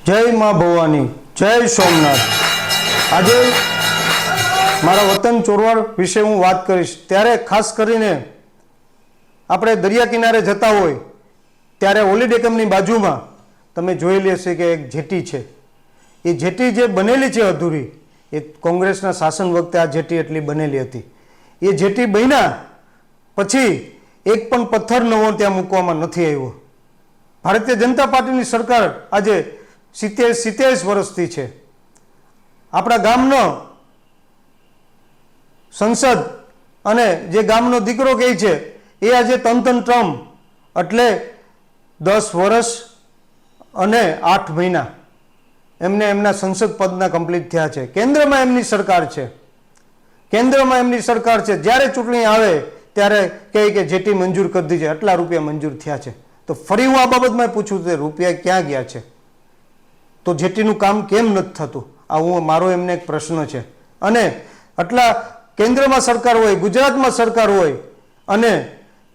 जय माँ भवानी, जय सोमनाथ। आज मारा वतन चोरवाड़ विषे हूँ बात करीश। त्यारे खास करीने आपणे दरिया किनारे जता होय त्यारे होलिडे केम्पनी बाजुमां तमे जोयेली हशे के एक जेटी छे। ए जेटी जे बनेली छे अधूरी, ए कोंग्रेसना शासन वखते आ जेटी एटली बनेली हती। ए जेटी बन्या पछी एक पण पत्थर नवो त्यां मूकवामां नथी आव्यो। भारतीय जनता पार्टीनी सरकार आज 70-77 वर्षथी छे। आपणा गामनो संसद अने जे गामनो दीकरो कहे छे ए आज तन ट्रम एटले 10 वर्ष अने 8 महीना एमने एमना संसद पदना कम्प्लीट थया छे। केन्द्रमां एमनी सरकार छे, केन्द्रमां एमनी सरकार छे। ज्यारे चूंटणी आवे त्यारे कहे के जेटी मंजूर कर दीजिए, आटला रुपया मंजूर थया छे। तो फरी हूँ आ बाबतमां पूछूं तो रुपया क्यां गया छे, तो जेटीनुं काम केम नथी थतुं? आ हूँ मारो एमने एक प्रश्न छे। अने आटला केन्द्रमां सरकार होय, गुजरातमां सरकार होय अने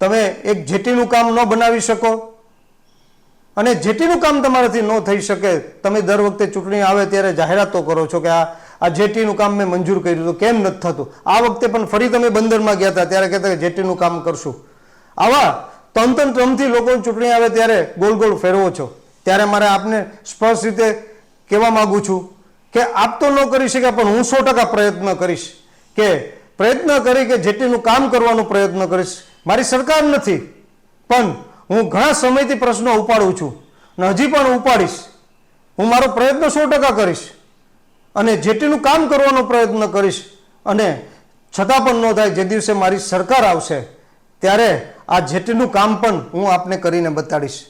तमे एक जेटीनुं काम न बनावी शको अने जेटीनुं काम तमाराथी न थई शके, तमे दर वखते चूंटणी आवे त्यारे जाहेरातो करो छो के आ जेटीनुं काम मैं मंजूर कर्युं, तो केम नथी थतुं? आ वखते पण फरी तमे बंदरमां गया हता त्यारे कहेता के जेटीनुं काम करशुं। आवा तन ट्रमथी लोकोनी चूंटणी आवे त्यारे गोल गोल फेरवो छो। त्यारे मारे आपने स्पष्ट रीते कहेवा मांगु छुं के आप तो न करी शक्या पण हूँ 100% प्रयत्न करीश के प्रयत्न करी के जेटीनुं काम करवानो प्रयत्न करीश। मारी सरकार नथी पण हूँ घणा समयथी प्रश्न उपाडुं छुं ने हजी पण उपाडीश। हूँ मारो प्रयत्न 100% करीश अने जेटीनुं काम करवानो प्रयत्न करीश अने छतां पण न थाय जे दिवसे मारी सरकार आवशे त्यारे आ जेटीनुं काम पण हूँ आपने करीने बताडीश।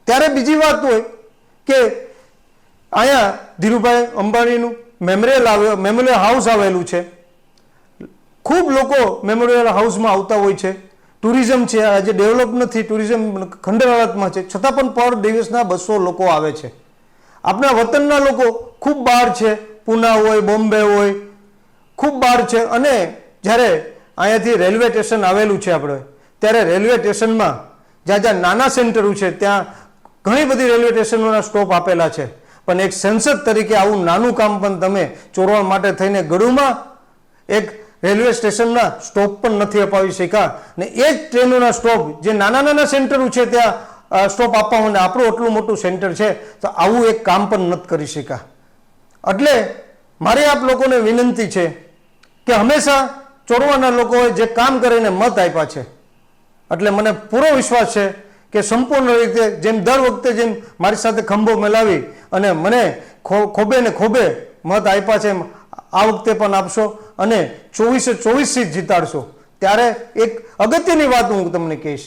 त्यारे बीजी वात होय के अहींया धीरुभाई अंबाणीनुं मेमोरियल हाउस आवेलुं छे। खूब लोको मेमोरियल हाउसमां आवता होय छे। टूरिज्म छे आज डेवलप नहीं, टूरिज्म खंडर हालतमां छे, छतां पण पर दिवसना 200 लोको आवे छे। आपणा वतनना लोको खूब बहार छे, पूना होय, बॉम्बे होय, खूब बहार छे। अने ज्यारे अहींयाथी रेलवे स्टेशन आवेलुं छे आपणे त्यारे रेलवे स्टेशनमां ज्यां ज्यां नाना सेंटरो छे त्यां घणी बधी रेलवे स्टेशनोना स्टॉप आपेला छे, पण एक संसद तरीके आवुं नानुं काम पण तमे चोरवा माटे थईने गळुमां एक रेलवे स्टेशनना स्टॉप पण नथी अपावी शक्या ने एक ट्रेनोना स्टॉप जे नाना नाना सेंटरो छे त्यां स्टॉप आपवा माटे आपणुं आटલું मोटું सेंटर छे तो आवुं एक काम पण नथी करी शक्या। એટલે मारी आप लोकोने विनंती छे के हमेशा चोरवाना लोकोए जे काम करीने मत आप्या छे એટલે મને પૂરો વિશ્વાસ છે કે સંપૂર્ણ રીતે જેમ દર વખતે જેમ મારી સાથે ખંભો મિલાવી અને મને ખોબે ને ખોબે મત આપ્યા છે આ વખતે પણ આપશો અને 24 સીટ જીતાડશો। ત્યારે એક અગત્યની વાત હું તમને કહીશ।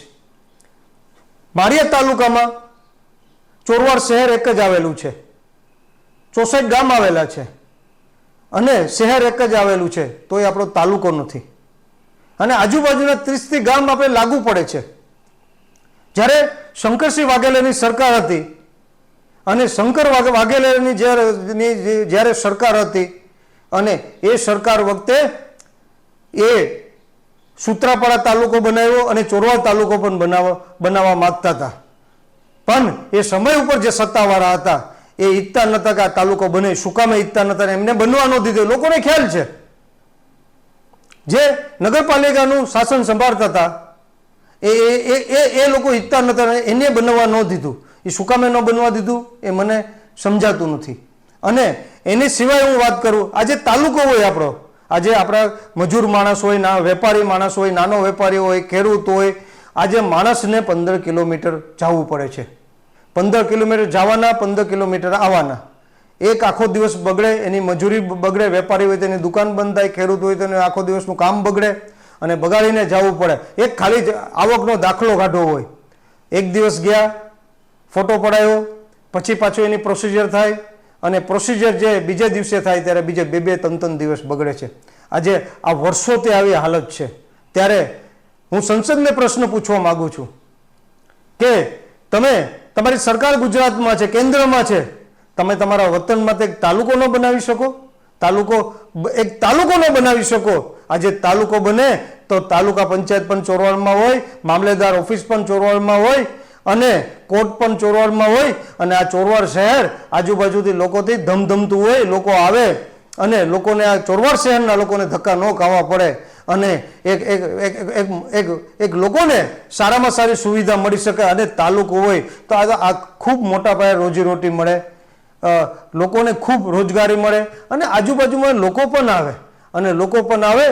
માળિયા તાલુકામાં ચોરવાડ શહેર એક જ આવેલું છે, 64 ગામ આવેલા છે અને શહેર એક જ આવેલું છે, તોય આપણો તાલુકો નથી અને આજુબાજુના 30 થી ગામ આપણે લાગુ પડે છે। જ્યારે શંકરસિંહ વાઘેલાની સરકાર હતી અને શંકર વાઘેલાની જ્યારે સરકાર હતી અને એ સરકાર વખતે એ સૂત્રાપાડા તાલુકો બનાવ્યો અને ચોરવાડ તાલુકો પણ બનાવવા માંગતા હતા, પણ એ સમય ઉપર જે સત્તાવાળા હતા એ ઈચ્છતા નહોતા કે આ તાલુકો બને। શું કામ ઈચ્છતા નહોતા? એમને બનવા ન દીધો। લોકોને ખ્યાલ છે જે નગરપાલિકાનું શાસન સંભાળતા હતા એ લોકો ઈચ્છતા નહોતા, એને બનવા ન દીધું। એ શું કામે ન બનવા દીધું એ મને સમજાતું નથી। અને એની સિવાય હું વાત કરું, આજે તાલુકો હોય આપણો, આજે આપણા મજૂર માણસ હોય, ના વેપારી માણસ હોય, નાનો વેપારી હોય, ખેડૂત હોય, આજે માણસને 15 કિલોમીટર જવું પડે છે। 15 કિલોમીટર જવાના, 15 કિલોમીટર આવવાના, એક આખો દિવસ બગડે, એની મજૂરી બગડે, વેપારી હોય તેની દુકાન બંધ થાય, ખેડૂત હોય તેને આખો દિવસનું કામ બગડે અને બગાડીને જવું પડે। એક ખાલી આવકનો દાખલો કાઢવો હોય, એક દિવસ ગયા, ફોટો પડાયો, પછી પાછું એની પ્રોસિજર થાય અને પ્રોસિજર જે બીજે દિવસે થાય ત્યારે બીજે 2-3 દિવસ બગડે છે। આજે આ વર્ષોથી આવી હાલત છે। ત્યારે હું સંસદને પ્રશ્ન પૂછવા માંગુ છું કે તમે તમારી સરકાર ગુજરાતમાં છે, કેન્દ્રમાં છે, તમે તમારા વતનમાં એક તાલુકો ન બનાવી શકો? એક તાલુકો ન બનાવી શકો? આજે તાલુકો બને તો તાલુકા પંચાયત પણ ચોરવાડમાં હોય, મામલેદાર ઓફિસ પણ ચોરવાડમાં હોય અને કોર્ટ પણ ચોરવાડમાં હોય અને આ ચોરવાડ શહેર આજુબાજુથી લોકોથી ધમધમતું હોય, લોકો આવે અને લોકોને આ ચોરવાડ શહેરના લોકોને ધક્કા ન ખાવા પડે અને એક લોકોને સારામાં સારી સુવિધા મળી શકે અને તાલુકો હોય તો આ ખૂબ મોટા પાયે રોજીરોટી મળે, લોકોને ખૂબ રોજગારી મળે અને આજુબાજુમાં લોકો પણ આવે અને લોકો પણ આવે,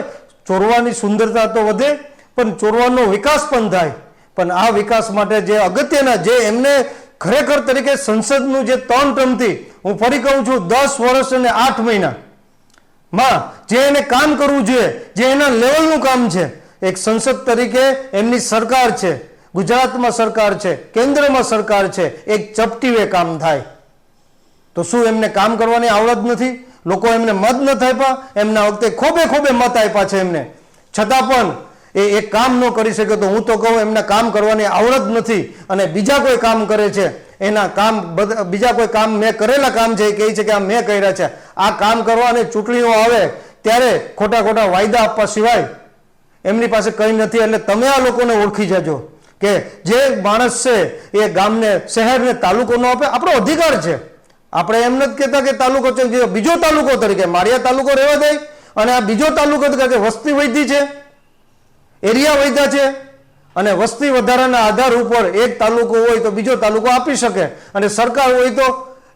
ચોરવાની સુંદરતા તો વધે પણ ચોરવાનો વિકાસ પણ થાય. પણ આ વિકાસ માટે જે અગત્યના જે એમને ખરેખર તરીકે સંસદનું જે 3 ટર્મથી હું ફરી કહું છું 10 વર્ષ અને 8 મહિના માં જે એને કામ કરવું જોઈએ, જે એના લેવલનું કામ છે, એક સંસદ તરીકે એમની સરકાર છે, ગુજરાતમાં સરકાર છે, કેન્દ્રમાં સરકાર છે, એક ચપટીવે કામ થાય. તો શું એમને કામ કરવાની આવડત નથી? લોકો એમને મત નથી આપ્યા? એમના વખતે ખોબે ખોબે મત આપ્યા છે એમને, છતાં પણ એ કામ ન કરી શકે. તો હું તો કહું એમને કામ કરવાની આવડત નથી અને બીજા કોઈ કામ કરે છે, એના કામ બીજા કોઈ કામ મેં કરેલા કામ છે એ કહે છે કે આ મેં કર્યા છે. આ કામ કરવા અને ચૂંટણીઓ આવે ત્યારે ખોટા ખોટા વાયદા આપવા સિવાય એમની પાસે કંઈ નથી. એટલે તમે આ લોકોને ઓળખી જજો કે જે માણસ છે એ ગામને, શહેરને તાલુકો ન આપે, આપણો અધિકાર છે. આપણે એમ નથી કહેતા કે તાલુકો છે, બીજો તાલુકો તરીકે માળિયા તાલુકો રહેવા દે અને આ બીજો તાલુકો તરીકે વસ્તી વધી છે, એરિયા વધ્યા છે અને વસ્તી વધારાના આધાર ઉપર એક તાલુકો હોય તો બીજો તાલુકો આપી શકે અને સરકાર હોય તો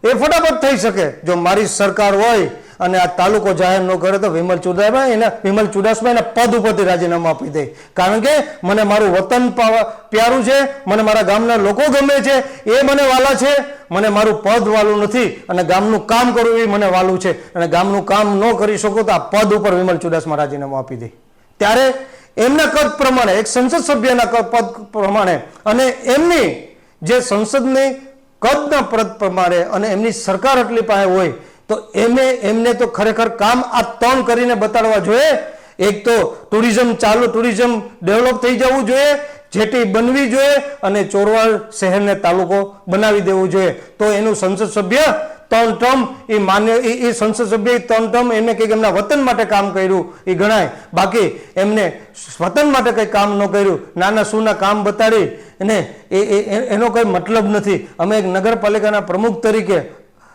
એ ફટાફટ થઈ શકે. જો મારી સરકાર હોય અને આ તાલુકો જાહેર ન કરે તો વિમલ ચુડાસમા એના પદ ઉપરથી રાજીનામું આપી દે. કારણ કે મને મારું વતન પ્યારું છે, મને મારા ગામના લોકો ગમે છે, એ મને વાલા છે, મને મારું પદ વાલું નથી અને ગામનું કામ કરવું એ મને વાલું છે અને ગામનું કામ ન કરી શકો તો આ પદ ઉપર વિમલ ચુડાસમા રાજીનામું આપી દે. ત્યારે એમના કદ પ્રમાણે, એક સંસદ સભ્યના પદ પ્રમાણે અને એમની જે સંસદની કદના પદ પ્રમાણે અને એમની સરકાર આટલી પાસે હોય તો એમને તો ખરેખર કામ આ 3 કરીને બતાડવા જોઈએ. એક તો ટુરિઝમ ડેવલપ થઈ જવું જોઈએ, જેટી બનવી જોઈએ અને ચોરવાડ શહેરને તાલુકો બનાવી દેવું જોઈએ. તો એનું સંસદ સભ્ય 3 ટર્મ એ માન્ય, એ સંસદ સભ્ય 3 ટર્મ એમને કંઈક એમના વતન માટે કામ કર્યું એ ગણાય. બાકી એમને વતન માટે કંઈ કામ ન કર્યું, નાના સૂના કામ બતાડી અને એનો કોઈ મતલબ નથી. અમે એક નગરપાલિકાના પ્રમુખ તરીકે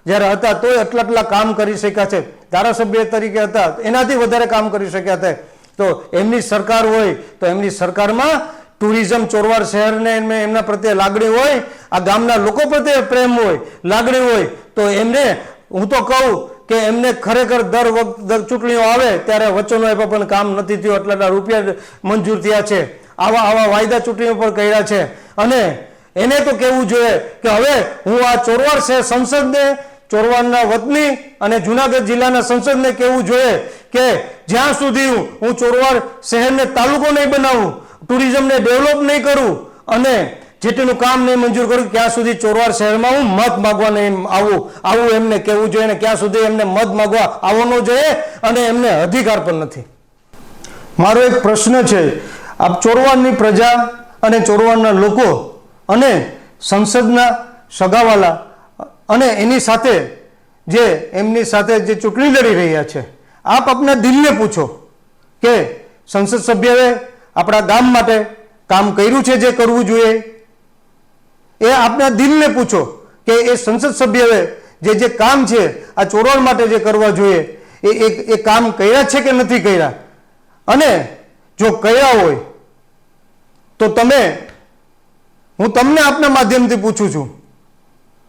જ્યારે હતા તોય આટલા કામ કરી શક્યા છે, ધારાસભ્ય તરીકે હતા એનાથી વધારે કામ કરી શક્યા હતા. તો એમની સરકાર હોય તો એમની સરકારમાં ટુરિઝમ, ચોરવાડ શહેરને એમના પ્રત્યે લાગણી હોય, આ ગામના લોકો પ્રત્યે પ્રેમ હોય, લાગણી હોય તો એમને, હું તો કહું કે એમને ખરેખર દર વખત ચૂંટણીઓ આવે ત્યારે વચનો આપ્યા પણ કામ નથી થયું, આટલા રૂપિયા મંજૂર થયા છે, આવા વાયદા ચૂંટણીઓ પર કર્યા છે. અને એને તો કહેવું જોઈએ કે હવે હું આ ચોરવાડ શહેર સંસદને, ચોરવાડના વતની અને જુનાગઢ જિલ્લાના સંસદને કહેવું જોઈએ કે જ્યાં સુધી હું ચોરવાડ શહેરને તાલુકો નહીં બનાવું, ટુરિઝમને ડેવલપ નહીં કરું અને જેટલું કામ નહીં મંજૂર કરું, ક્યાં સુધી ચોરવાડ શહેરમાં હું મત માગવા નહીં આવું એમને કહેવું જોઈએ. અને ક્યાં સુધી એમને મત માગવા આવવાનો જોઈએ અને એમને અધિકાર પણ નથી. મારો એક પ્રશ્ન છે, આપ ચોરવાડની પ્રજા અને ચોરવાડના લોકો અને સંસદના સગાવાલા અને એની સાથે એમની સાથે જે ચૂંટણી લડી રહ્યા છે, આપ આપના દિલને પૂછો કે સંસદ સભ્યએ આપણા ગામ માટે કામ કર્યું છે જે કરવું જોઈએ? એ આપના દિલને પૂછો કે એ સંસદ સભ્યએ જે કામ છે આ ચોરવાડ માટે જે કરવા જોઈએ એ કામ કર્યા છે કે નથી કર્યા? અને જો કર્યા હોય તો હું તમને આપના માધ્યમથી પૂછું છું,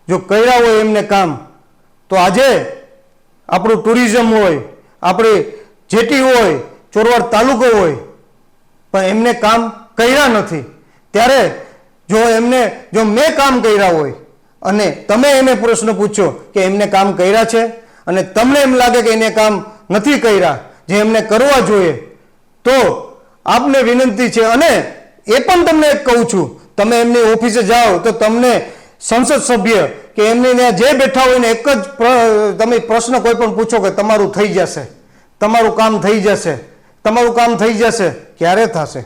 જો કર્યા હોય એમને કામ તો આજે આપણું ટુરિઝમ હોય, આપણી જેટી હોય, ચોરવાડ તાલુકો હોય, પણ એમને કામ કર્યા નથી. ત્યારે જો મેં કામ કર્યા હોય અને તમે એને પ્રશ્ન પૂછો કે એમને કામ કર્યા છે અને તમને એમ લાગે કે એને કામ નથી કર્યા જે એમને કરવા જોઈએ, તો આપને વિનંતી છે અને એ પણ તમને એક કહું છું, તમે એમની ઓફિસે જાઓ તો તમને સંસદ સભ્ય કે એમની જે બેઠા હોય ને એક જ તમે પ્રશ્ન કોઈ પણ પૂછો કે તમારું થઈ જશે, તમારું કામ થઈ જશે, તમારું કામ થઈ જશે. ક્યારે થશે?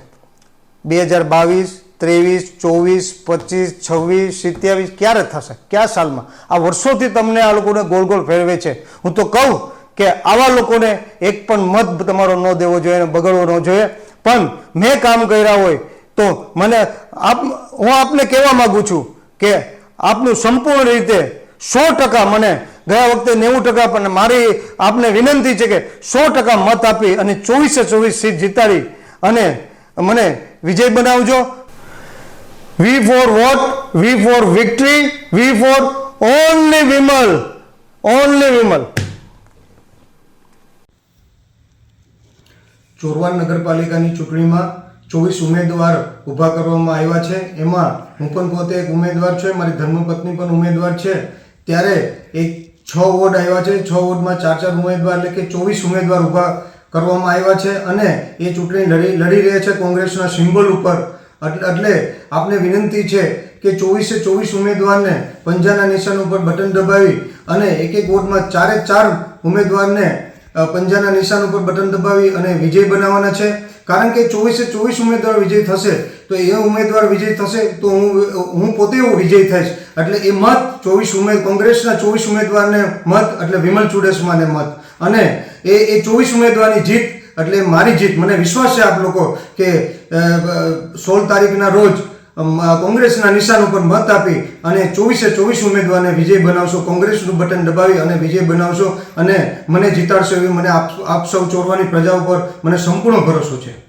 2022, 23, 24, 25, 26, 27 ક્યારે થશે? કયા સાલમાં? આ વર્ષોથી તમને આ લોકોને ગોળ ગોળ ફેરવે છે. હું તો કહું કે આવા લોકોને એક પણ મત તમારો ન દેવો જોઈએ, બગડવો ન જોઈએ. પણ મેં કામ કર્યા હોય તો મને હું આપને કહેવા માંગુ છું કે આપનું સંપૂર્ણ રીતે 100% મને ગયા વખતે 90% પણ મારી આપને વિનંતી છે કે 100% મત આપી અને 24 સીટ જીતાડી અને મને વિજય બનાવજો. V for vote, V for victory, V for only Vimal, only Vimal. Chorvad નગરપાલિકાની ચૂંટણીમાં 24 ઉમેદવાર ઊભા કરવામાં આવ્યા છે. એમાં હું પણ પોતે એક ઉમેદવાર છું, મારી ધર્મપત્ની પણ ઉમેદવાર છે. ત્યારે એક 6 વોર્ડ આવ્યા છે. 6 વોર્ડમાં 4 ઉમેદવાર એટલે કે 24 ઉમેદવાર ઊભા કરવામાં આવ્યા છે અને એ ચૂંટણી લડી રહ્યા છે કોંગ્રેસના સિમ્બોલ ઉપર. એટલે આપને વિનંતી છે કે 24 ઉમેદવારને પંજાના નિશાન ઉપર બટન દબાવી અને એક વોર્ડમાં 4 ઉમેદવારને પંજાના નિશાન ઉપર બટન દબાવી અને વિજય બનાવવાના છે. કારણ કે 24 ઉમેદવાર વિજય થશે તો એ ઉમેદવાર વિજય થશે તો હું પોતે એવું વિજય થઈશ. એટલે એ મત કોંગ્રેસના 24 ઉમેદવારને મત એટલે વિમલ ચુડાસમાને મત અને એ 24 ઉમેદવારની જીત એટલે મારી જીત. મને વિશ્વાસ છે આપ લોકો કે 16 તારીખના રોજ કોંગ્રેસના નિશાન ઉપર મત આપી અને 24 ઉમેદવારને વિજય બનાવશો, કોંગ્રેસનું બટન દબાવી અને વિજય બનાવશો અને મને જીતાડશો એવી મને આપ સૌ ચોરવાની પ્રજા ઉપર મને સંપૂર્ણ ભરોસો છે.